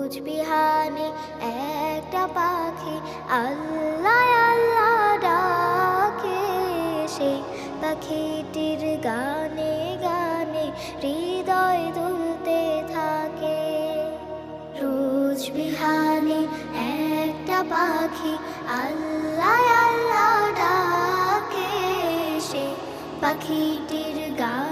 রোজ বিহানে একটা পাখি আল্লাহ আল্লাহ ডাকে, সেই পাখিটির গানে গানে হৃদয় দুলতে থাকে। রোজ বিহানে একটা পাখি আল্লাহ আল্লাহ ডাকে, সেই পাখিটির গানে